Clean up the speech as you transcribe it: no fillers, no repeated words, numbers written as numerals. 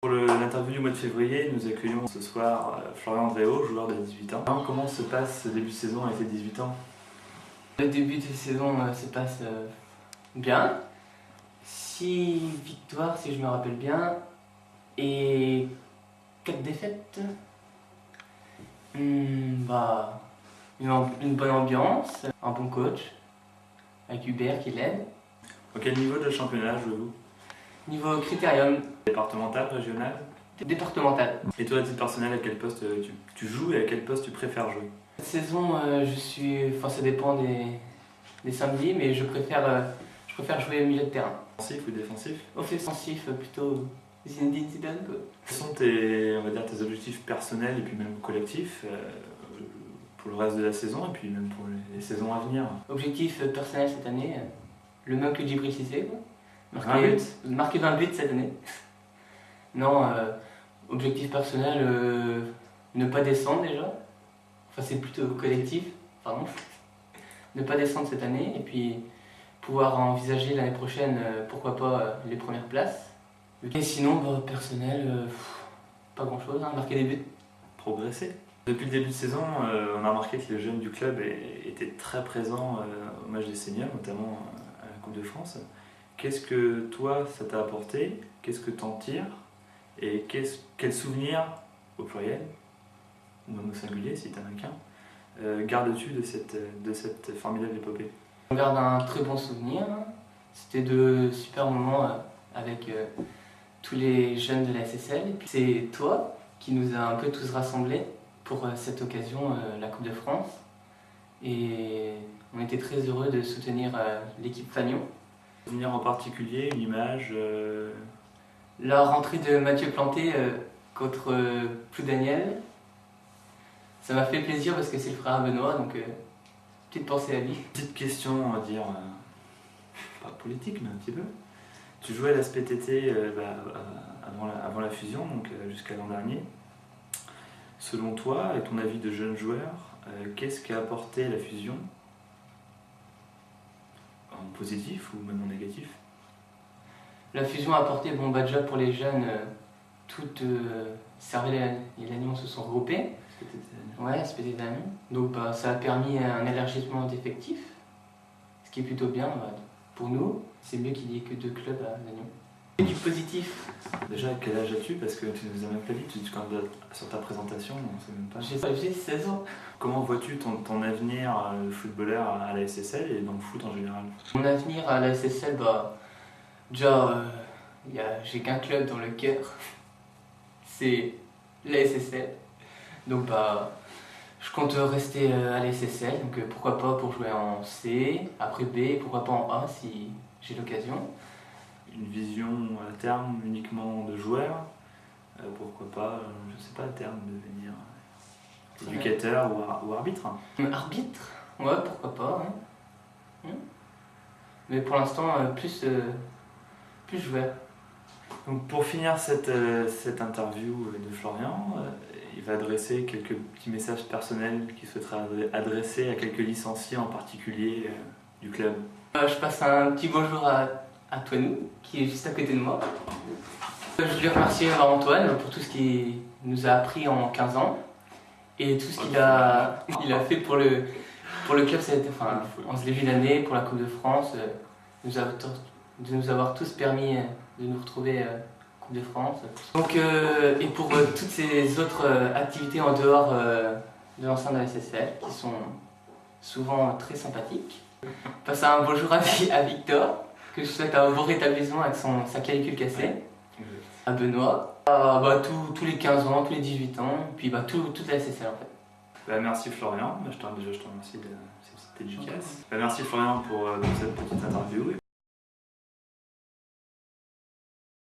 Pour l'interview du mois de février, nous accueillons ce soir Florian Dréau, joueur de 18 ans. Comment se passe ce début de saison avec tes 18 ans? Le début de saison se passe bien. 6 victoires si je me rappelle bien et 4 défaites. Une bonne ambiance, un bon coach avec Hubert qui l'aide. À quel niveau de championnat jouez-vous? Niveau critérium. Départemental, régional? Départemental. Et toi, à titre personnel, à quel poste tu joues et à quel poste tu préfères jouer? Cette saison, ça dépend des samedis, mais je préfère jouer au milieu de terrain. Offensif ou défensif? Offensif, plutôt Zinedine Zidane. Quels sont tes objectifs personnels et puis même collectifs pour le reste de la saison et puis même pour les saisons à venir? Objectif personnel cette année, le même que Djibril Cissé, marquer 20 buts cette année. Non, objectif personnel, ne pas descendre déjà. Enfin, c'est plutôt collectif, pardon. Ne pas descendre cette année et puis pouvoir envisager l'année prochaine, pourquoi pas, les premières places. Et sinon, personnel, pas grand chose, marquer des buts. Progresser. Depuis le début de saison, on a remarqué que les jeunes du club étaient très présents au match des seniors, notamment à la Coupe de France. Qu'est-ce que toi, ça t'a apporté? Qu'est-ce que t'en tires? Et quel souvenir, au pluriel, ou même au singulier si t'en as qu'un, gardes-tu de cette formidable épopée? On garde un très bon souvenir. C'était de super moments avec tous les jeunes de la SSL. C'est toi qui nous a un peu tous rassemblés pour cette occasion, la Coupe de France. Et on était très heureux de soutenir l'équipe Fagnon. Souvenir en particulier, une image La rentrée de Mathieu Planté contre Ploudaniel. Ça m'a fait plaisir parce que c'est le frère à Benoît, donc petite pensée à lui. Petite question, on va dire, pas politique, mais un petit peu. Tu jouais à la SPTT avant la fusion, donc jusqu'à l'an dernier. Selon toi, et ton avis de jeune joueur, qu'est-ce qu'a apporté la fusion? En positif ou même en négatif? La fusion a apporté, déjà pour les jeunes, toutes Cervelle et Lannion se sont regroupés. Ouais, SPTT Lannion. Donc ça a permis un élargissement d'effectifs, ce qui est plutôt bien pour nous. C'est mieux qu'il n'y ait que 2 clubs à Lannion. Du positif. Déjà, quel âge as-tu? Parce que tu nous as même pas dit, quand sur ta présentation, on sait même pas. J'ai 16 ans. Comment vois-tu ton avenir de footballeur à la SSL et dans le foot en général? Mon avenir à la SSL, déjà, j'ai qu'un club dans le cœur, c'est la SSL. Donc je compte rester à la SSL, donc pourquoi pas pour jouer en C, après B, et pourquoi pas en A si j'ai l'occasion. Une vision à terme uniquement de joueur, pourquoi pas, je sais pas, à terme devenir éducateur ou arbitre? Arbitre? Ouais, pourquoi pas. Hein. Mais pour l'instant, plus joueur. Donc pour finir cette interview de Florian, il va adresser quelques petits messages personnels qu'il souhaiterait adresser à quelques licenciés en particulier du club. Je passe un petit bonjour à Antoine, qui est juste à côté de moi. Je lui remercie Antoine pour tout ce qu'il nous a appris en 15 ans et tout ce qu'il a fait pour le club en ce début d'année, pour la Coupe de France, de nous avoir tous permis de nous retrouver Coupe de France. Donc, et pour toutes ces autres activités en dehors de l'enceinte de la SSL, qui sont souvent très sympathiques. Passe un bonjour à Victor, que je souhaite un bon rétablissement avec sa clavicule cassée. À Benoît, tous les 15 ans, tous les 18 ans, puis toute la SSL en fait. Merci Florian, je te remercie de cette petite dédicace. Merci Florian pour cette petite interview.